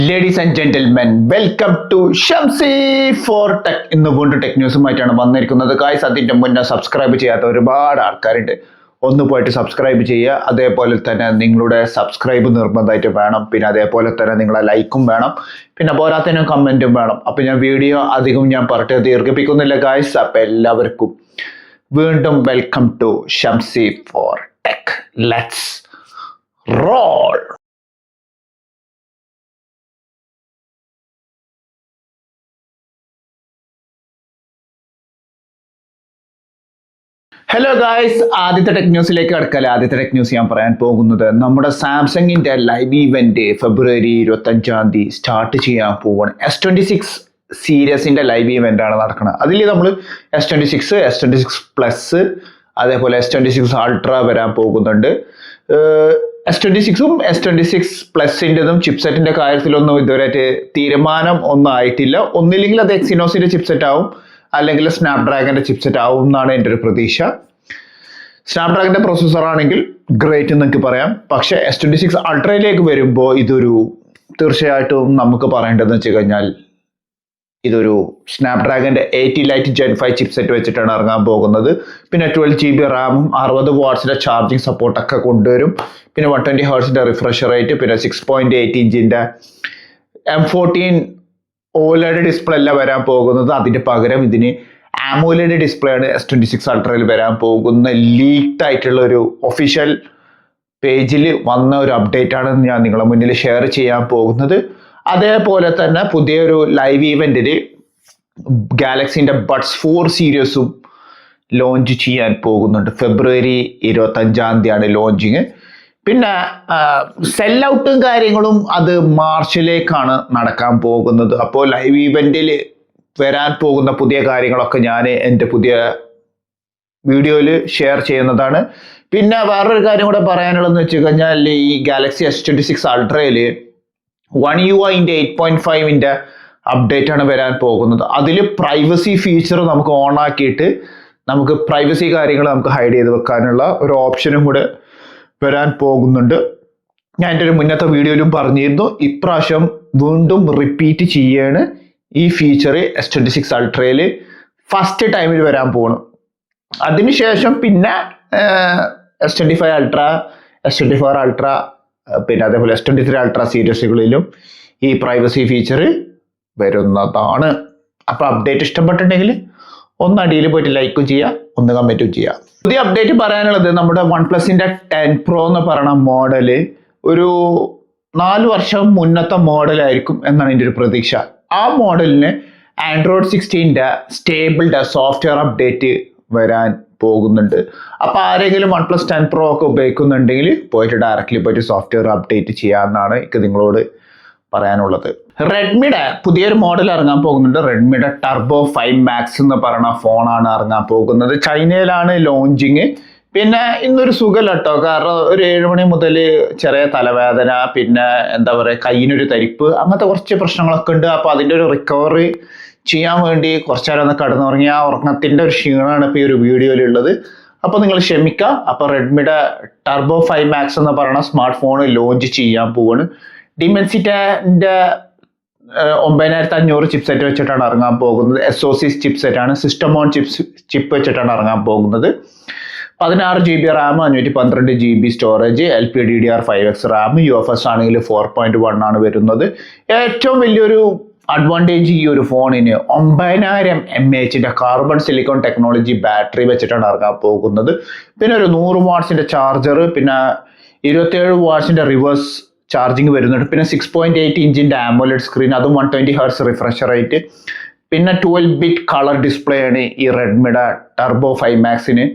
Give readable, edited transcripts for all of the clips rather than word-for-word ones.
Ladies and gentlemen, welcome to Shamsi for tech. ഇന്ന് വീണ്ടും tech ന്യൂസുമായിട്ടാണ് വന്നിരിക്കുന്നത്. ഗായ്സ്, അതിന്റെ മുന്നേ സബ്സ്ക്രൈബ് ചെയ്യാത്ത ഒരുപാട് ആൾക്കാരുണ്ട്. ഒന്ന് പോയിട്ട് സബ്സ്ക്രൈബ് ചെയ്യുക. അതേപോലെ തന്നെ നിങ്ങളുടെ സബ്സ്ക്രൈബ് നിർബന്ധമായിട്ട് വേണം. പിന്നെ അതേപോലെ തന്നെ നിങ്ങളെ ലൈക്കും വേണം. പിന്നെ പോരാത്തതിനും കമന്റും വേണം. അപ്പൊ ഞാൻ വീഡിയോ അധികം പറഞ്ഞിട്ട് ദീർഘിപ്പിക്കുന്നില്ല ഗായ്സ്. അപ്പൊ എല്ലാവർക്കും വീണ്ടും welcome to Shamsi for tech. Let's roll. Hello guys, ആദ്യത്തെ ടെക് ന്യൂസിലേക്ക് കടക്കല്ലേ. ആദ്യത്തെ ടെക് ന്യൂസ് ഞാൻ പറയാൻ പോകുന്നത് നമ്മുടെ സാംസങ്ങിന്റെ ലൈവ് ഇവന്റ് ഫെബ്രുവരി 25 സ്റ്റാർട്ട് ചെയ്യാൻ പോവാണ്. S26 സീരീസിന്റെ ലൈവ് ഇവന്റ് ആണ് നടക്കുന്നത്. അതിൽ നമ്മൾ S26, S26 പ്ലസ്, അതേപോലെ S26 അൾട്ര വരാൻ പോകുന്നുണ്ട്. S26ഉം S26 പ്ലസിൻ്റെതും ചിപ്സെറ്റിന്റെ കാര്യത്തിലൊന്നും ഇതുവരെയായിട്ട് തീരുമാനം ഒന്നും ആയിട്ടില്ല. ഒന്നില്ലെങ്കിൽ അത് എക്സിനോസിന്റെ ചിപ്സെറ്റ് ആവും, അല്ലെങ്കിൽ സ്നാപ്ഡ്രാഗന്റെ ചിപ്സെറ്റ് ആവും എന്നാണ് എൻ്റെ ഒരു പ്രതീക്ഷ. സ്നാപ്ഡ്രാഗന്റെ പ്രോസസ്സർ ആണെങ്കിൽ ഗ്രേറ്റ് എന്ന് എനിക്ക് പറയാം. പക്ഷെ S26 അൾട്രയിലേക്ക് വരുമ്പോൾ ഇതൊരു തീർച്ചയായിട്ടും നമുക്ക് പറയേണ്ടതെന്ന് വെച്ച് കഴിഞ്ഞാൽ ഇതൊരു സ്നാപ്ഡ്രാഗന്റെ 80 ലൈറ്റ് Gen 5 ചിപ്സെറ്റ് വെച്ചിട്ടാണ് ഇറങ്ങാൻ പോകുന്നത്. പിന്നെ 12 GB റാമും 60 വാട്ട്സിന്റെ ചാർജിങ് സപ്പോർട്ടൊക്കെ കൊണ്ടുവരും. പിന്നെ 120 ഹെർട്സിന്റെ റിഫ്രഷ് റേറ്റ്, പിന്നെ 6.8 ഇഞ്ചിന്റെ M14 OLED ഡിസ്പ്ലേ അല്ല വരാൻ പോകുന്നത്. അതിന്റെ പകരം ഇതിന് AMOLED ഡിസ്പ്ലേ ആണ് S26 അൾട്രയിൽ വരാൻ പോകുന്ന. ലീക്ഡ് ആയിട്ടുള്ള ഒരു ഒഫീഷ്യൽ പേജിൽ വന്ന ഒരു അപ്ഡേറ്റ് ആണ് ഞാൻ നിങ്ങളുടെ മുന്നിൽ ഷെയർ ചെയ്യാൻ പോകുന്നത്. അതേപോലെ തന്നെ പുതിയൊരു ലൈവ് ഈവന്റിന് ഗാലക്സിന്റെ ബഡ്സ് 4 സീരീസും ലോഞ്ച് ചെയ്യാൻ പോകുന്നുണ്ട്. ഫെബ്രുവരി 25 ലോഞ്ചിങ്. പിന്നെ സെൽ ഔട്ടും കാര്യങ്ങളും അത് മാർച്ചിലേക്കാണ് നടക്കാൻ പോകുന്നത്. അപ്പോൾ ലൈവ് ഈവന്റിൽ വരാൻ പോകുന്ന പുതിയ കാര്യങ്ങളൊക്കെ ഞാൻ എൻ്റെ പുതിയ വീഡിയോയിൽ ഷെയർ ചെയ്യുന്നതാണ്. പിന്നെ വേറൊരു കാര്യം കൂടെ പറയാനുള്ളതെന്ന് വെച്ച് കഴിഞ്ഞാൽ ഈ Galaxy S26 അൾട്രയിൽ One UI 8.5 update ആണ് വരാൻ പോകുന്നത്. അതിൽ പ്രൈവസി ഫീച്ചർ നമുക്ക് ഓൺ ആക്കിയിട്ട് നമുക്ക് പ്രൈവസി കാര്യങ്ങൾ നമുക്ക് ഹൈഡ് ചെയ്ത് വെക്കാനുള്ള ഒരു ഓപ്ഷനും കൂടെ വരാൻ പോകുന്നുണ്ട്. ഞാൻ എൻ്റെ ഒരു മുന്നത്തെ വീഡിയോയിലും പറഞ്ഞിരുന്നു. ഇപ്രാവശ്യം വീണ്ടും റിപ്പീറ്റ് ചെയ്യാണ് ഈ ഫീച്ചർ S26 അൾട്രയിൽ ഫസ്റ്റ് ടൈമിൽ വരാൻ പോകണം. അതിനുശേഷം പിന്നെ S25 അൾട്ര, S24 അൾട്ര, പിന്നെ അതേപോലെ S23 അൾട്ര സീരീസുകളിലും ഈ പ്രൈവസി ഫീച്ചർ വരുന്നതാണ്. അപ്പൊ അപ്ഡേറ്റ് ഇഷ്ടപ്പെട്ടിട്ടുണ്ടെങ്കിൽ ഒന്ന് അടിയിൽ പോയിട്ട് ലൈക്കും ചെയ്യുക, ഒന്ന് കമന്റും ചെയ്യുക. പുതിയ അപ്ഡേറ്റ് പറയാനുള്ളത് നമ്മുടെ OnePlusന്റെ 10 Pro എന്ന് പറയുന്ന മോഡല് ഒരു 4 വർഷം മുന്നത്തെ മോഡലായിരിക്കും എന്നാണ് എൻ്റെ ഒരു പ്രതീക്ഷ. ആ മോഡലിന് Android 16 സ്റ്റേബിൾ സോഫ്റ്റ്വെയർ അപ്ഡേറ്റ് വരാൻ പോകുന്നുണ്ട്. അപ്പൊ ആരെങ്കിലും OnePlus 10 Pro ഒക്കെ ഉപയോഗിക്കുന്നുണ്ടെങ്കിൽ പോയിട്ട് ഡയറക്റ്റ്ലി പോയിട്ട് സോഫ്റ്റ്വെയർ അപ്ഡേറ്റ് ചെയ്യാമെന്നാണ് എനിക്ക് നിങ്ങളോട് പറയാനുള്ളത്. റെഡ്മിയുടെ പുതിയൊരു മോഡൽ ഇറങ്ങാൻ പോകുന്നുണ്ട്. റെഡ്മിയുടെ ടർബോ 5 Max എന്ന് പറയുന്ന ഫോണാണ് ഇറങ്ങാൻ പോകുന്നത്. ചൈനയിലാണ് ലോഞ്ചിങ്. പിന്നെ ഇന്നൊരു സുഖമില്ല കേട്ടോ. കാരണം ഒരു 7 മണി മുതൽ ചെറിയ തലവേദന, പിന്നെ എന്താ പറയുക, കയ്യിനൊരു തരിപ്പ്, അങ്ങനത്തെ കുറച്ച് പ്രശ്നങ്ങളൊക്കെ ഉണ്ട്. അപ്പോൾ അതിൻ്റെ ഒരു റിക്കവറി ചെയ്യാൻ വേണ്ടി കുറച്ചു നേരം ഒന്ന് കടന്നുറങ്ങി ആ ഉറക്കത്തിൻ്റെ ഒരു ക്ഷീണമാണ് ഇപ്പോൾ ഈ ഒരു വീഡിയോയിലുള്ളത്. അപ്പോൾ നിങ്ങൾ ക്ഷമിക്കുക. അപ്പോൾ റെഡ്മിയുടെ ടർബോ 5 Max എന്ന് പറയുന്ന സ്മാർട്ട് ഫോൺ ലോഞ്ച് ചെയ്യാൻ പോവാണ്. ഡിമെൻസിറ്റിന്റെ 9500 ചിപ്സെറ്റ് വെച്ചിട്ടാണ് ഇറങ്ങാൻ പോകുന്നത്. SoC ചിപ്സെറ്റ് ആണ്, സിസ്റ്റം ഓൺ ചിപ്പ് വെച്ചിട്ടാണ് ഇറങ്ങാൻ പോകുന്നത്. 16 GB Ram, 512 GB storage, LPDDR5X Ram, UFS ആണെങ്കിൽ 4.1 ആണ് വരുന്നത്. ഏറ്റവും വലിയൊരു അഡ്വാൻറ്റേജ് ഈ ഒരു ഫോണിന് 9000 mAh carbon silicon technology battery വെച്ചിട്ടാണ് ഇറങ്ങാൻ പോകുന്നത്. പിന്നെ ഒരു 100 വാട്ട്സിന്റെ ചാർജർ, പിന്നെ 27 വാട്ട്സിന്റെ റിവേഴ്സ് ചാർജിങ് വരുന്നുണ്ട്. പിന്നെ 6.8 ഇഞ്ചിന്റെ AMOLED സ്ക്രീൻ, അതും 120 ഹെർട്സ് റിഫ്രഷ് റേറ്റ്, പിന്നെ 12-bit കളർ ഡിസ്പ്ലേ ആണ് ഈ റെഡ്മിയുടെ ടർബോ 5 Maxന്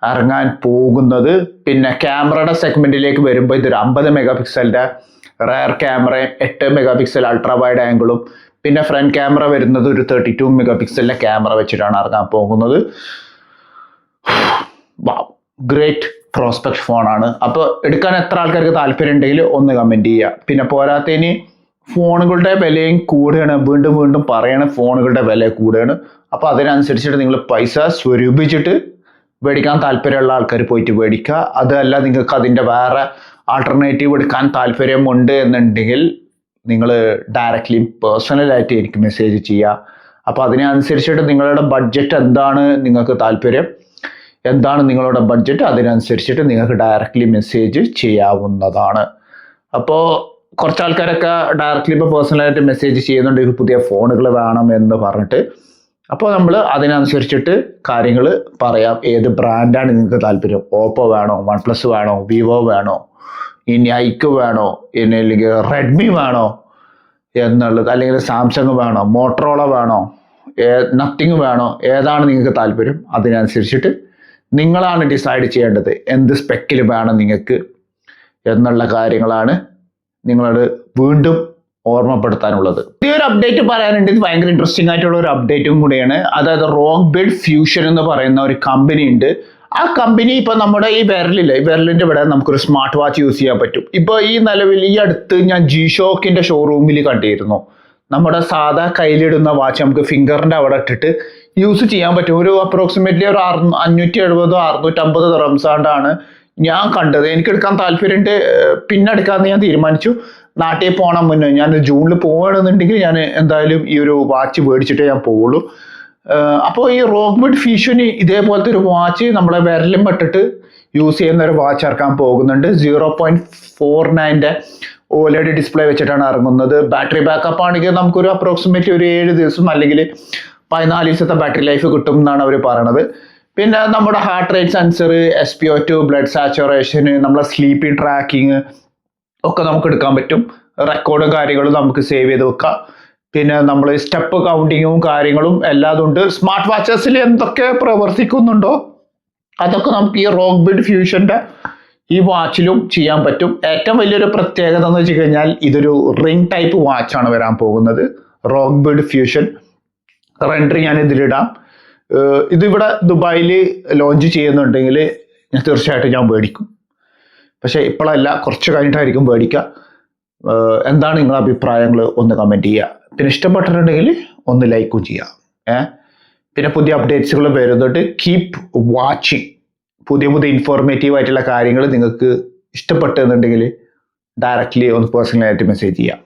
ഇറങ്ങാൻ പോകുന്നത്. പിന്നെ ക്യാമറയുടെ സെഗ്മെന്റിലേക്ക് വരുമ്പോൾ ഇതൊരു 50 മെഗാപിക്സലിന്റെ റയർ ക്യാമറയും 8 മെഗാപിക്സൽ അൾട്രാ വൈഡ് ആംഗിളും, പിന്നെ ഫ്രണ്ട് ക്യാമറ വരുന്നത് ഒരു 32 മെഗാപിക്സലിന്റെ ക്യാമറ വെച്ചിട്ടാണ് ഇറങ്ങാൻ പോകുന്നത്. ഗ്രേറ്റ് പ്രോസ്പെക്ട് ഫോണാണ്. അപ്പോൾ എടുക്കാൻ എത്ര ആൾക്കാർക്ക് താല്പര്യം ഉണ്ടെങ്കിൽ ഒന്ന് കമന്റ് ചെയ്യുക. പിന്നെ പോരാത്തതിന് ഫോണുകളുടെ വിലയും കൂടുകയാണ്. വീണ്ടും വീണ്ടും പറയണ ഫോണുകളുടെ വില കൂടുകയാണ്. അപ്പോൾ അതിനനുസരിച്ചിട്ട് നിങ്ങൾ പൈസ സ്വരൂപിച്ചിട്ട് മേടിക്കാൻ താല്പര്യമുള്ള ആൾക്കാർ പോയിട്ട് മേടിക്കുക. അതല്ല നിങ്ങൾക്ക് അതിൻ്റെ വേറെ ആൾട്ടർനേറ്റീവ് എടുക്കാൻ താല്പര്യമുണ്ട് എന്നുണ്ടെങ്കിൽ നിങ്ങൾ ഡയറക്റ്റ്ലി പേഴ്സണലായിട്ട് എനിക്ക് മെസ്സേജ് ചെയ്യുക. അപ്പോൾ അതിനനുസരിച്ചിട്ട് നിങ്ങളുടെ ബഡ്ജറ്റ് എന്താണ്, നിങ്ങൾക്ക് താല്പര്യം എന്താണ് നിങ്ങളുടെ ബഡ്ജറ്റ്, അതിനനുസരിച്ചിട്ട് നിങ്ങൾക്ക് ഡയറക്റ്റ്ലി മെസ്സേജ് ചെയ്യാവുന്നതാണ്. അപ്പോൾ കുറച്ച് ആൾക്കാരൊക്കെ ഡയറക്റ്റ്ലി ഇപ്പോൾ പേഴ്സണലായിട്ട് മെസ്സേജ് ചെയ്യുന്നുണ്ട് പുതിയ ഫോണുകൾ വേണം എന്ന് പറഞ്ഞിട്ട്. അപ്പോൾ നമ്മൾ അതിനനുസരിച്ചിട്ട് കാര്യങ്ങൾ പറയാം. ഏത് ബ്രാൻഡാണ് നിങ്ങൾക്ക് താല്പര്യം, ഓപ്പോ വേണോ, OnePlus വേണോ, വിവോ വേണോ, ഇനി ഐക്ക് വേണോ, ഇനി അല്ലെങ്കിൽ റെഡ്മി വേണോ എന്നുള്ളത്, അല്ലെങ്കിൽ സാംസങ് വേണോ, മോട്ടറോള വേണോ, നത്തിങ് വേണോ, ഏതാണ് നിങ്ങൾക്ക് താല്പര്യം അതിനനുസരിച്ചിട്ട് നിങ്ങളാണ് ഡിസൈഡ് ചെയ്യേണ്ടത് എന്ത് സ്പെക്കിൽ വേണം നിങ്ങൾക്ക് എന്നുള്ള കാര്യങ്ങളാണ് നിങ്ങളോട് വീണ്ടും ഓർമ്മപ്പെടുത്താനുള്ളത്. ഈ ഒരു അപ്ഡേറ്റ് പറയാനുണ്ട്. ഇത് ഭയങ്കര ഇൻട്രസ്റ്റിംഗ് ആയിട്ടുള്ള ഒരു അപ്ഡേറ്റും കൂടിയാണ്. അതായത് റോക്ക്ബിഡ് ഫ്യൂഷൻ എന്ന് പറയുന്ന ഒരു കമ്പനി ഉണ്ട്. ആ കമ്പനി ഇപ്പൊ നമ്മുടെ ഈ വിരലിന്റെ ഇവിടെ നമുക്കൊരു സ്മാർട്ട് വാച്ച് യൂസ് ചെയ്യാൻ പറ്റും. ഇപ്പൊ ഈ നിലവിൽ ഈ അടുത്ത് ഞാൻ G-Shockന്റെ ഷോറൂമിൽ കണ്ടിരുന്നു. നമ്മുടെ സാധാ കയ്യിലിടുന്ന വാച്ച് നമുക്ക് ഫിംഗറിന്റെ അവിടെ ഇട്ടിട്ട് യൂസ് ചെയ്യാൻ പറ്റും. ഒരു അപ്രോക്സിമേറ്റ്ലി ഒരു 570-650 ദിർഹംസാണ്ടാണ് ഞാൻ കണ്ടത്. എനിക്ക് എടുക്കാൻ താല്പര്യമുണ്ട്, പിന്നെ എടുക്കാമെന്ന് ഞാൻ തീരുമാനിച്ചു. നാട്ടിൽ പോകണം മുന്നേ ഞാൻ ജൂണിൽ പോവുകയാണെന്നുണ്ടെങ്കിൽ ഞാൻ എന്തായാലും ഈ ഒരു വാച്ച് മേടിച്ചിട്ടേ ഞാൻ പോവുള്ളൂ. അപ്പോൾ ഈ റോക്ക്ബിഡ് ഫ്യൂഷന് ഇതേപോലത്തെ ഒരു വാച്ച് നമ്മളെ വിരലും പെട്ടിട്ട് യൂസ് ചെയ്യുന്ന ഒരു വാച്ച് ഇറക്കാൻ പോകുന്നുണ്ട്. 0.49 OLED ഡിസ്പ്ലേ വെച്ചിട്ടാണ് ഇറങ്ങുന്നത്. ബാറ്ററി ബാക്കപ്പ് ആണെങ്കിൽ നമുക്കൊരു അപ്രോക്സിമേറ്റ്ലി ഒരു 7 ദിവസം അല്ലെങ്കിൽ 14 ദിവസത്തെ ബാറ്ററി ലൈഫ് കിട്ടും എന്നാണ് അവർ പറയണത്. പിന്നെ നമ്മുടെ heart rate sensor, SpO2, blood saturation, നമ്മളെ സ്ലീപ്പിംഗ് ട്രാക്കിങ് ഒക്കെ നമുക്ക് എടുക്കാൻ പറ്റും. റെക്കോർഡും കാര്യങ്ങളും നമുക്ക് സേവ് ചെയ്ത് വെക്കാം. പിന്നെ നമ്മൾ സ്റ്റെപ്പ് കൗണ്ടിങ്ങും കാര്യങ്ങളും എല്ലാം ഉണ്ട്. സ്മാർട്ട് വാച്ചസിൽ എന്തൊക്കെ പ്രവർത്തിക്കുന്നുണ്ടോ അതൊക്കെ നമുക്ക് ഈ റോക്ക്ബിഡ് ഫ്യൂഷന്റെ ഈ വാച്ചിലും ചെയ്യാൻ പറ്റും. ഏറ്റവും വലിയൊരു പ്രത്യേകത എന്ന് വെച്ച് കഴിഞ്ഞാൽ ഇതൊരു റിംഗ് ടൈപ്പ് വാച്ചാണ് വരാൻ പോകുന്നത്. റോക്ക്ബിഡ് ഫ്യൂഷൻ റെൻഡർ ഞാൻ ഇതിലിടാം. ഇതിവിടെ ദുബായിൽ ലോഞ്ച് ചെയ്യുന്നുണ്ടെങ്കിൽ തീർച്ചയായിട്ടും ഞാൻ മേടിക്കും. പക്ഷേ ഇപ്പോഴല്ല, കുറച്ച് കഴിഞ്ഞിട്ടായിരിക്കും മേടിക്കുക. എന്താണ് നിങ്ങളുടെ അഭിപ്രായങ്ങൾ ഒന്ന് കമൻറ്റ് ചെയ്യുക. പിന്നെ ഇഷ്ടപ്പെട്ടിട്ടുണ്ടെങ്കിൽ ഒന്ന് ലൈക്കും ചെയ്യാം. പിന്നെ പുതിയ അപ്ഡേറ്റ്സുകൾ വരുന്നുണ്ട്. Keep watching. പുതിയ ഇൻഫോർമേറ്റീവ് ആയിട്ടുള്ള കാര്യങ്ങൾ നിങ്ങൾക്ക് ഇഷ്ടപ്പെട്ടെന്നുണ്ടെങ്കിൽ ഡയറക്റ്റ്ലി ഒന്ന് പേഴ്സണലായിട്ട് മെസ്സേജ് ചെയ്യാം.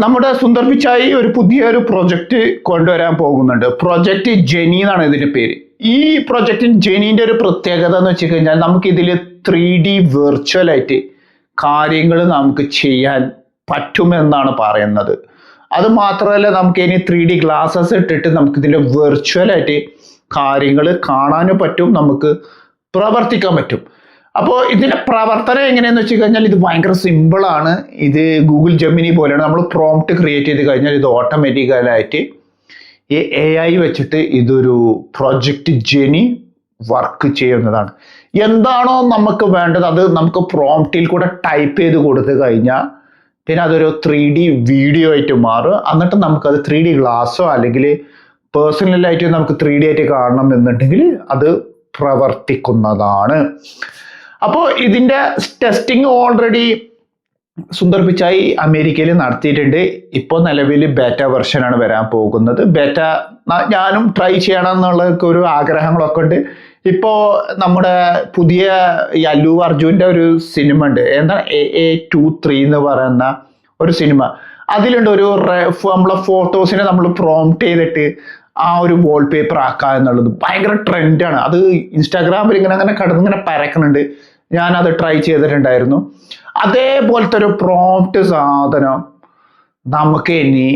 നമ്മുടെ സുന്ദർ പിച്ചായി ഒരു പുതിയൊരു പ്രൊജക്റ്റ് കൊണ്ടുവരാൻ പോകുന്നുണ്ട്. പ്രൊജക്റ്റ് ജെനി എന്നാണ് ഇതിന്റെ പേര്. ഈ പ്രൊജക്റ്റ് ജെനീന്റെ ഒരു പ്രത്യേകത എന്ന് വെച്ച് കഴിഞ്ഞാൽ നമുക്കിതിൽ 3D വെർച്വലായിട്ട് കാര്യങ്ങൾ നമുക്ക് ചെയ്യാൻ പറ്റുമെന്നാണ് പറയുന്നത്. അത് മാത്രമല്ല നമുക്ക് ഇനി 3D ഗ്ലാസസ് ഇട്ടിട്ട് നമുക്കിതിൻ്റെ വെർച്വലായിട്ട് കാര്യങ്ങൾ കാണാനും പറ്റും, നമുക്ക് പ്രവർത്തിക്കാൻ പറ്റും. അപ്പോൾ ഇതിന്റെ പ്രവർത്തനം എങ്ങനെയാന്ന് വെച്ച് കഴിഞ്ഞാൽ ഇത് ഭയങ്കര സിമ്പിളാണ്. ഇത് ഗൂഗിൾ ജെമിനി പോലെയാണ്. നമ്മൾ പ്രോംപ്റ്റ് ക്രിയേറ്റ് ചെയ്ത് കഴിഞ്ഞാൽ ഇത് ഓട്ടോമാറ്റിക്കലായിട്ട് ഈ AI വെച്ചിട്ട് ഇതൊരു പ്രൊജക്റ്റ് ജെനി വർക്ക് ചെയ്യുന്നതാണ്. എന്താണോ നമുക്ക് വേണ്ടത് അത് നമുക്ക് പ്രോംപ്റ്റിൽ കൂടെ ടൈപ്പ് ചെയ്ത് കൊടുത്തു കഴിഞ്ഞാൽ പിന്നെ അതൊരു 3D വീഡിയോ ആയിട്ട് മാറും. എന്നിട്ട് നമുക്കത് 3D ഗ്ലാസ്സോ അല്ലെങ്കിൽ പേഴ്സണലായിട്ട് നമുക്ക് 3D ആയിട്ട് കാണണം എന്നുണ്ടെങ്കിൽ അത് പ്രവർത്തിക്കുന്നതാണ്. അപ്പോൾ ഇതിന്റെ ടെസ്റ്റിംഗ് ഓൾറെഡി സുന്ദർ പിച്ചായി അമേരിക്കയിൽ നടത്തിയിട്ടുണ്ട്. ഇപ്പോൾ നിലവിൽ ബേറ്റ വെർഷനാണ് വരാൻ പോകുന്നത്. ബേറ്റ ഞാനും ട്രൈ ചെയ്യണം എന്നുള്ള ഒരു ആഗ്രഹങ്ങളൊക്കെ ഉണ്ട്. ഇപ്പോൾ നമ്മുടെ പുതിയ ഈ അല്ലു അർജുൻ്റെ ഒരു സിനിമ ഉണ്ട്, എന്താണ് AA23 എന്ന് പറയുന്ന ഒരു സിനിമ. അതിലുണ്ട് ഒരു നമ്മളെ ഫോട്ടോസിനെ നമ്മൾ പ്രോംപ്റ്റ് ചെയ്തിട്ട് ആ ഒരു വാൾപേപ്പർ ആക്കുക എന്നുള്ളത് ഭയങ്കര ട്രെൻഡാണ്. അത് ഇൻസ്റ്റാഗ്രാമിൽ ഇങ്ങനെ കടന്നിങ്ങനെ പരക്കുന്നുണ്ട്. ഞാനത് ട്രൈ ചെയ്തിട്ടുണ്ടായിരുന്നു. അതേപോലത്തെ ഒരു പ്രോംപ്റ്റ് സാധനം നമുക്ക് ഇനി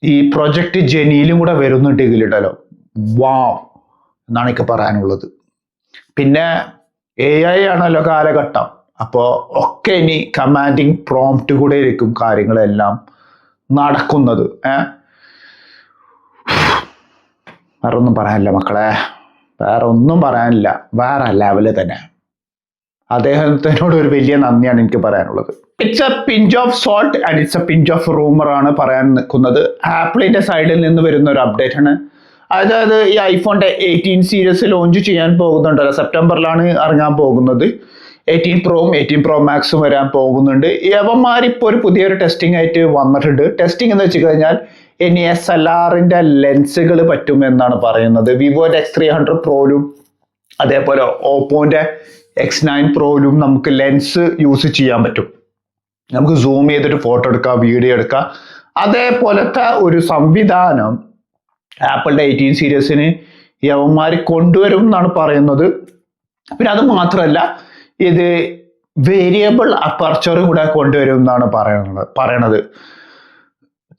ഈ പ്രൊജക്റ്റ് ജെനിയിലും കൂടെ വരുന്നുണ്ടെങ്കിലിട്ടല്ലോ വാവ് എന്നാണ് എനിക്ക് പറയാനുള്ളത്. പിന്നെ AI ആണല്ലോ കാലഘട്ടം. അപ്പോൾ ഒക്കെ ഇനി കമാൻഡിങ് പ്രോംപ്റ്റ് കൂടെ ആയിരിക്കും കാര്യങ്ങളെല്ലാം നടക്കുന്നത്. വേറെ ഒന്നും പറയാനില്ല മക്കളെ, വേറെ ഒന്നും പറയാനില്ല. വേറെ ലെവല് തന്നെ. അദ്ദേഹത്തിനോട് ഒരു വലിയ നന്ദിയാണ് എനിക്ക് പറയാനുള്ളത്. It's a pinch of salt and it's a pinch of rumour ആണ് പറയാൻ നിൽക്കുന്നത്. ആപ്പിളിന്റെ സൈഡിൽ നിന്ന് വരുന്ന ഒരു അപ്ഡേറ്റ് ആണ്. അതായത് ഈ ഐഫോണിന്റെ 18 സീരീസ് ലോഞ്ച് ചെയ്യാൻ പോകുന്നുണ്ടല്ലോ, സെപ്റ്റംബറിലാണ് ഇറങ്ങാൻ പോകുന്നത്. 18 Proയും 18 Pro Maxും വരാൻ പോകുന്നുണ്ട്. യവന്മാരിപ്പോൾ ഒരു പുതിയൊരു ടെസ്റ്റിംഗ് ആയിട്ട് വന്നിട്ടുണ്ട്. ടെസ്റ്റിംഗ് എന്ന് വെച്ച് കഴിഞ്ഞാൽ ഇനി SLRന്റെ ലെൻസുകൾ പറ്റുമെന്നാണ് പറയുന്നത്. വിവോന്റെ X300 Proയിലും അതേപോലെ ഓപ്പോന്റെ X9 പ്രോയിലും നമുക്ക് ലെൻസ് യൂസ് ചെയ്യാൻ പറ്റും. നമുക്ക് സൂം ചെയ്തിട്ട് ഫോട്ടോ എടുക്കാം, വീഡിയോ എടുക്കാം. അതേപോലത്തെ ഒരു സംവിധാനം ആപ്പിളിന്റെ 18 സീരീസിന് യവന്മാർ കൊണ്ടുവരും എന്നാണ് പറയുന്നത്. പിന്നെ അത് മാത്രമല്ല, ഇത് വേരിയബിൾ അപ്പർച്ചർ കൂടെ കൊണ്ടുവരും എന്നാണ് പറയണത്.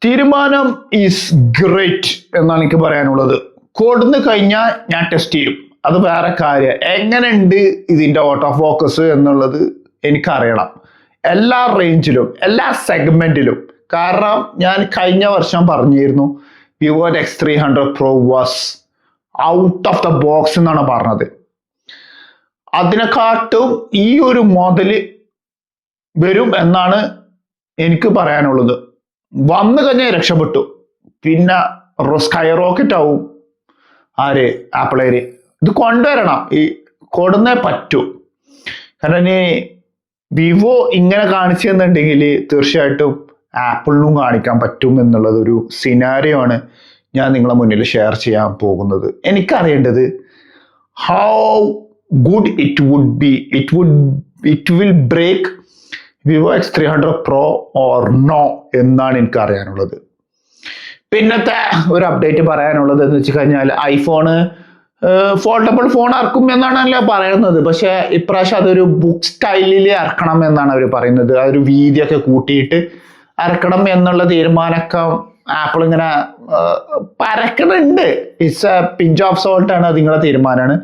തീരുമാനം ഈസ് ഗ്രേറ്റ് എന്നാണ് എനിക്ക് പറയാനുള്ളത്. കൊടുന്നു കഴിഞ്ഞാൽ ഞാൻ ടെസ്റ്റ് ചെയ്യും, അത് വേറെ കാര്യം. എങ്ങനെയുണ്ട് ഇതിന്റെ ഓട്ടോ ഫോക്കസ് എന്നുള്ളത് എനിക്കറിയണം, എല്ലാ റേഞ്ചിലും എല്ലാ സെഗ്മെന്റിലും. കാരണം ഞാൻ കഴിഞ്ഞ വർഷം പറഞ്ഞിരുന്നു Vivo X300 Pro was out of the box എന്നാണ് പറഞ്ഞത്. അതിനെക്കാട്ടും ഈ ഒരു മോഡല് വരും എന്നാണ് എനിക്ക് പറയാനുള്ളത്. വന്നു കഴിഞ്ഞാൽ രക്ഷപ്പെട്ടു. പിന്നെ സ്കൈ റോക്കറ്റ് ആവും ആപ്പിളേര്. ഇത് കൊണ്ടുവരണം, ഈ കൊടുന്നേ പറ്റൂ. കാരണം ഇനി വിവോ ഇങ്ങനെ കാണിച്ചു തന്നിട്ടുണ്ടെങ്കിൽ തീർച്ചയായിട്ടും ആപ്പിളിനും കാണിക്കാൻ പറ്റും എന്നുള്ളത് ഒരു സിനാരിയോ ആണ് ഞാൻ നിങ്ങളെ മുന്നിൽ ഷെയർ ചെയ്യാൻ പോകുന്നത്. എനിക്കറിയേണ്ടത് how good it would be, it will break Vivo X300 Pro or no എന്നാണ് എനിക്ക് അറിയാനുള്ളത്. പിന്നത്തെ ഒരു അപ്ഡേറ്റ് പറയാനുള്ളത് എന്ന് വെച്ച് കഴിഞ്ഞാൽ ഐഫോണ് ഫോൾഡബിൾ ഫോൺ ഇറക്കും എന്നാണല്ലോ പറയുന്നത്. പക്ഷെ ഇപ്രാവശ്യം അതൊരു ബുക്ക് സ്റ്റൈലിൽ ഇറക്കണം എന്നാണ് അവർ പറയുന്നത്. ആ ഒരു വീതിയൊക്കെ കൂട്ടിയിട്ട് ഇറക്കണം എന്നുള്ള തീരുമാനമൊക്കെ ആപ്പിൾ ഇങ്ങനെ പരക്കുന്നുണ്ട്. It's a pinch of salt ആണ്, അത് നിങ്ങളുടെ തീരുമാനമാണ്.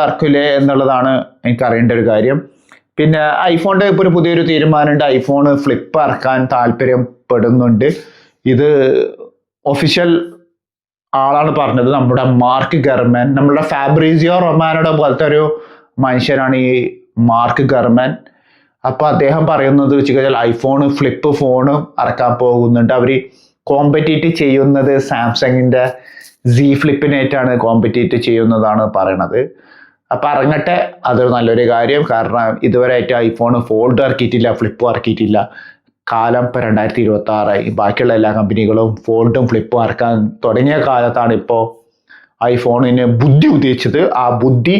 ഇറക്കില്ലേ എന്നുള്ളതാണ് എനിക്ക് അറിയേണ്ട ഒരു കാര്യം. പിന്നെ ഐഫോണിന്റെ ഇപ്പോൾ ഒരു പുതിയൊരു തീരുമാനമുണ്ട്, ഐഫോൺ ഫ്ലിപ്പ് ഇറക്കാൻ താല്പര്യപ്പെടുന്നുണ്ട്. ഇത് ഒഫീഷ്യൽ ആളാണ് പറഞ്ഞത്, നമ്മുടെ മാർക്ക് ഗർമാൻ. നമ്മുടെ ഫാബ്രീസിയോ റൊമാനോയുടെ പോലത്തെ ഒരു മനുഷ്യനാണ് ഈ മാർക്ക് ഗർമാൻ. അപ്പൊ അദ്ദേഹം പറയുന്നത് വെച്ച് കഴിഞ്ഞാൽ ഐഫോൺ ഫ്ലിപ്പ് ഫോണ് ഇറക്കാൻ പോകുന്നുണ്ട്. അവർ കോമ്പറ്റീറ്റ് ചെയ്യുന്നത് സാംസങ്ങിന്റെ Z ഫ്ലിപ്പിനായിട്ടാണ് കോമ്പറ്റീറ്റ് ചെയ്യുന്നതാണ് പറയണത്. അപ്പൊ ഇറങ്ങട്ടെ, അതൊരു നല്ലൊരു കാര്യം. കാരണം ഇതുവരെയായിട്ട് ഐഫോൺ ഫോൾഡ് ഇറക്കിയിട്ടില്ല, ഫ്ലിപ്പും ഇറക്കിയിട്ടില്ല. കാലം ഇപ്പൊ 2026 ബാക്കിയുള്ള എല്ലാ കമ്പനികളും ഫോൾഡും ഫ്ലിപ്പും ഇറക്കാൻ തുടങ്ങിയ കാലത്താണ് ഇപ്പോൾ ഐഫോണിന് ബുദ്ധി ഉദിച്ചത്. ആ ബുദ്ധി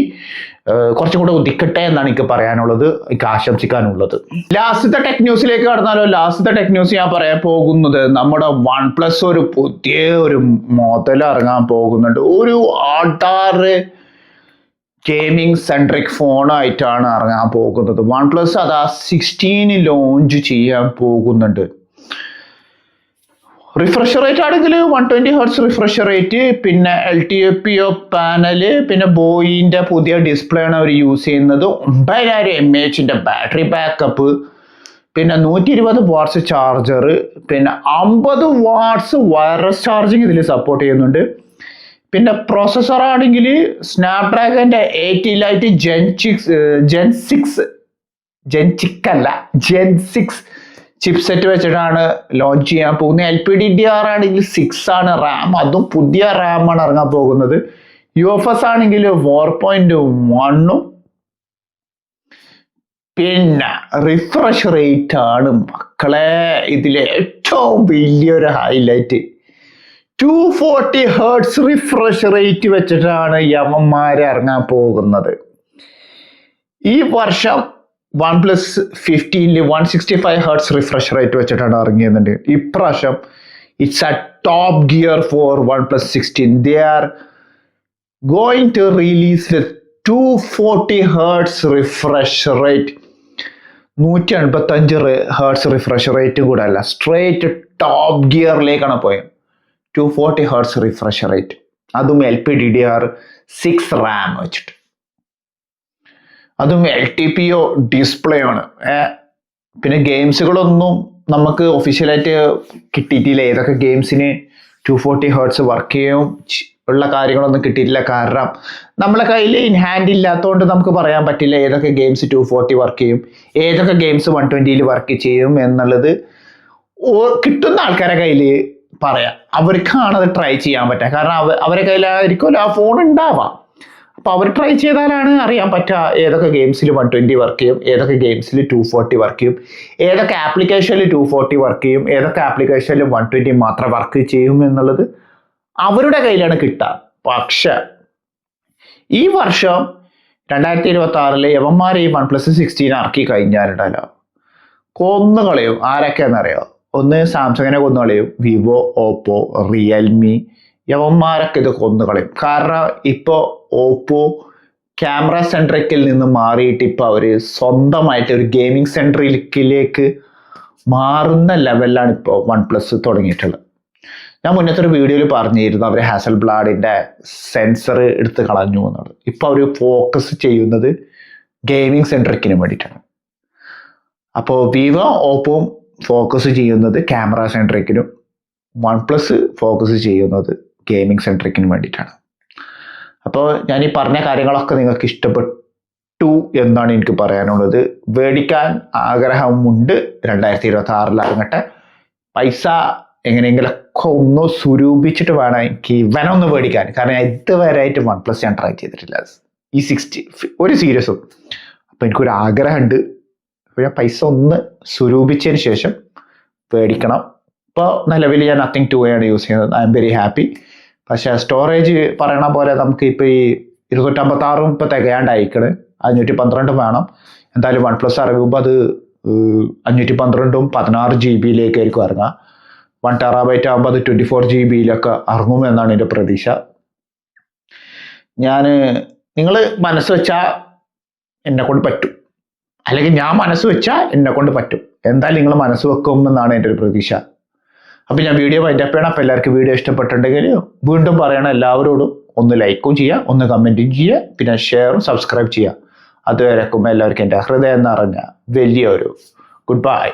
കുറച്ചും കൂടെ ഉദിക്കട്ടെ എന്നാണ് എനിക്ക് പറയാനുള്ളത്, എനിക്ക് ആശംസിക്കാനുള്ളത്. ലാസ്റ്റത്തെ ടെക് ന്യൂസിലേക്ക് കടന്നാലോ? ലാസ്റ്റത്തെ ടെക് ന്യൂസ് ഞാൻ പറയാൻ പോകുന്നത് നമ്മുടെ OnePlus ഒരു പുതിയ ഒരു മോഡൽ ഇറങ്ങാൻ പോകുന്നുണ്ട്. ഒരു ആൾട്ടാറ് ഗെയിമിംഗ് സെൻട്രിക് ഫോണായിട്ടാണ് ഇറങ്ങാൻ പോകുന്നത്. OnePlus അതാ 16 ലോഞ്ച് ചെയ്യാൻ പോകുന്നുണ്ട്. റിഫ്രഷ് റേറ്റ് ആണെങ്കിൽ 120 Hz റിഫ്രഷ് റേറ്റ്, പിന്നെ LTPO പാനല്, പിന്നെ ബോയിന്റെ പുതിയ ഡിസ്പ്ലേ ആണ് അവർ യൂസ് ചെയ്യുന്നത്. 9000 mAh ബാറ്ററി ബാക്കപ്പ്, പിന്നെ 120 വാട്ട്സ് ചാർജർ, പിന്നെ 50 വാട്ട്സ് വയർലെസ് ചാർജിങ് ഇതിൽ സപ്പോർട്ട് ചെയ്യുന്നുണ്ട്. പിന്നെ പ്രോസസ്സർ ആണെങ്കിൽ സ്നാപ്ഡ്രാഗന്റെ 8 Elite Gen 6 ചിപ്സെറ്റ് വെച്ചിട്ടാണ് ലോഞ്ച് ചെയ്യാൻ പോകുന്നത്. LPDDR ആണെങ്കിൽ 6 ആണ് റാം, അതും പുതിയ റാമാണ് ഇറങ്ങാൻ പോകുന്നത്. UFS ആണെങ്കിൽ 4.1ഉം. പിന്നെ റിഫ്രഷ് റേറ്റ് ആണ് മക്കളെ ഇതിലെ ഏറ്റവും വലിയൊരു ഹൈലൈറ്റ്. 240 Hz റിഫ്രഷ് റേറ്റ് വെച്ചിട്ടാണ് യവന്മാരെ ഇറങ്ങാൻ പോകുന്നത്. ഈ വർഷം OnePlus 15 165 Hz റിഫ്രഷ് റേറ്റ് വെച്ചിട്ടാണ് ഇറങ്ങിയത്. ഇപ്രാവശ്യം it's a top gear for OnePlus 16. They are going to release with 240 Hz refresh rate. 185 Hz refresh rate കൂടെ അല്ല, സ്ട്രേറ്റ് ടോപ്പ് ഗിയറിലേക്കാണ് പോയത്. 240 Hz റിഫ്രഷ് റേറ്റ്, അതും LPDDR6 റാം വെച്ചിട്ട്, അതും LTPO ഡിസ്പ്ലേ ആണ്. പിന്നെ ഗെയിംസുകളൊന്നും നമുക്ക് ഒഫീഷ്യലായിട്ട് കിട്ടിയിട്ടില്ല. ഏതൊക്കെ ഗെയിംസിന് 240 Hz വർക്ക് ചെയ്യും ഉള്ള കാര്യങ്ങളൊന്നും കിട്ടിയിട്ടില്ല. കാരണം നമ്മളെ കയ്യിൽ ഇൻ ഹാൻഡ് ഇല്ലാത്തതുകൊണ്ട് നമുക്ക് പറയാൻ പറ്റില്ല ഏതൊക്കെ ഗെയിംസ് 240 വർക്ക് ചെയ്യും, ഏതൊക്കെ ഗെയിംസ് 120 വർക്ക് ചെയ്യും എന്നുള്ളത് കിട്ടുന്ന ആൾക്കാരെ കയ്യിൽ പറയാം. അവർക്കാണ് അത് ട്രൈ ചെയ്യാൻ പറ്റുക. കാരണം അവരെ കയ്യിലായിരിക്കുമല്ലോ ആ ഫോൺ ഉണ്ടാവാം. അപ്പൊ അവർ ട്രൈ ചെയ്താലാണ് അറിയാൻ പറ്റുക ഏതൊക്കെ ഗെയിംസിൽ 120 വർക്ക് ചെയ്യും, ഏതൊക്കെ ഗെയിംസിൽ 240 വർക്ക് ചെയ്യും, ഏതൊക്കെ ആപ്ലിക്കേഷനിൽ 240 വർക്ക് ചെയ്യും, ഏതൊക്കെ ആപ്ലിക്കേഷനിൽ 120 മാത്രം വർക്ക് ചെയ്യും എന്നുള്ളത് അവരുടെ കയ്യിലാണ് കിട്ടുക. പക്ഷെ ഈ വർഷം 2026 യവന്മാർ ഈ OnePlus 16 ഇറക്കി കഴിഞ്ഞാലുണ്ടല്ലോ കൊന്നുകളയും. ആരൊക്കെയാണെന്നറിയോ? ഒന്ന് സാംസങ്ങിനെ കൊന്നുകളയും, വിവോ, ഓപ്പോ, റിയൽമി, യവന്മാരൊക്കെ ഇത് കൊന്നുകളയും. കാരണം ഇപ്പോൾ ഓപ്പോ ക്യാമറ സെൻട്രിക്കിൽ നിന്ന് മാറിയിട്ട് ഇപ്പോൾ അവർ സ്വന്തമായിട്ട് ഒരു ഗെയിമിംഗ് സെൻട്രിക്കിലേക്ക് മാറുന്ന ലെവലിലാണ് ഇപ്പോൾ OnePlus തുടങ്ങിയിട്ടുള്ളത്. ഞാൻ മുന്നത്തെ ഒരു വീഡിയോയിൽ പറഞ്ഞിരുന്നു അവർ ഹാസൽബ്ലാഡിൻ്റെ സെൻസർ എടുത്ത് കളഞ്ഞു എന്നുള്ളത്. ഇപ്പോൾ അവർ ഫോക്കസ് ചെയ്യുന്നത് ഗെയിമിംഗ് സെൻട്രിക്കിന് വേണ്ടിയിട്ടാണ്. അപ്പോൾ വിവോ, ഓപ്പോ ഫോക്കസ് ചെയ്യുന്നത് ക്യാമറ സെൻട്രിക്കിനും OnePlus ഫോക്കസ് ചെയ്യുന്നത് ഗെയിമിംഗ് സെൻട്രിക്കിനും വേണ്ടിയിട്ടാണ്. അപ്പോൾ ഞാൻ ഈ പറഞ്ഞ കാര്യങ്ങളൊക്കെ നിങ്ങൾക്ക് ഇഷ്ടപ്പെട്ടു എന്നാണ് എനിക്ക് പറയാനുള്ളത്. മേടിക്കാൻ ആഗ്രഹമുണ്ട്. 2026 ഇറങ്ങട്ടെ. പൈസ എങ്ങനെയെങ്കിലൊക്കെ ഒന്ന് സ്വരൂപിച്ചിട്ട് വേണം എനിക്ക് ഇവനൊന്ന് മേടിക്കാൻ. കാരണം ഞാൻ ഇതുവരെയായിട്ട് OnePlus ഞാൻ ട്രൈ ചെയ്തിട്ടില്ല, ഈ 60 ഒരു സീരീസും. അപ്പോൾ എനിക്കൊരു ആഗ്രഹമുണ്ട്. അപ്പോൾ ഞാൻ പൈസ ഒന്ന് സ്വരൂപിച്ചതിന് ശേഷം മേടിക്കണം. ഇപ്പോൾ നിലവിൽ ഞാൻ Nothing 2A ആണ് യൂസ് ചെയ്യുന്നത്. I am very happy. പക്ഷേ സ്റ്റോറേജ് പറയണ പോലെ നമുക്ക് ഇപ്പോൾ ഈ 256 ഇപ്പോൾ തികയാണ്ടായിക്കണ്. 512 വേണം. എന്തായാലും OnePlus ഇറങ്ങുമ്പോൾ അത് 512 16 GB ഇറങ്ങുക. 1 TB ആകുമ്പോൾ അത് 24 GB ഇറങ്ങുമെന്നാണ് എൻ്റെ പ്രതീക്ഷ. നിങ്ങൾ മനസ്സ് വെച്ചാൽ എന്നെ കൊണ്ട് പറ്റും, അല്ലെങ്കിൽ ഞാൻ മനസ്സ് വെച്ചാൽ എന്നെ കൊണ്ട് പറ്റും. എന്തായാലും നിങ്ങൾ മനസ്സ് വെക്കുമെന്നാണ് എൻ്റെ ഒരു പ്രതീക്ഷ. അപ്പോൾ ഞാൻ വീഡിയോ വൈൻഡപ്പ് ചെയ്യണം. അപ്പോൾ എല്ലാവർക്കും വീഡിയോ ഇഷ്ടപ്പെട്ടിട്ടുണ്ടെങ്കിൽ വീണ്ടും പറയണം, എല്ലാവരോടും ഒന്ന് ലൈക്കും ചെയ്യുക, ഒന്ന് കമൻറ്റും ചെയ്യുക, പിന്നെ ഷെയറും സബ്സ്ക്രൈബ് ചെയ്യുക. അതുവരെക്കും എല്ലാവർക്കും എൻ്റെ ഹൃദയം നിറഞ്ഞ വലിയൊരു ഗുഡ് ബൈ.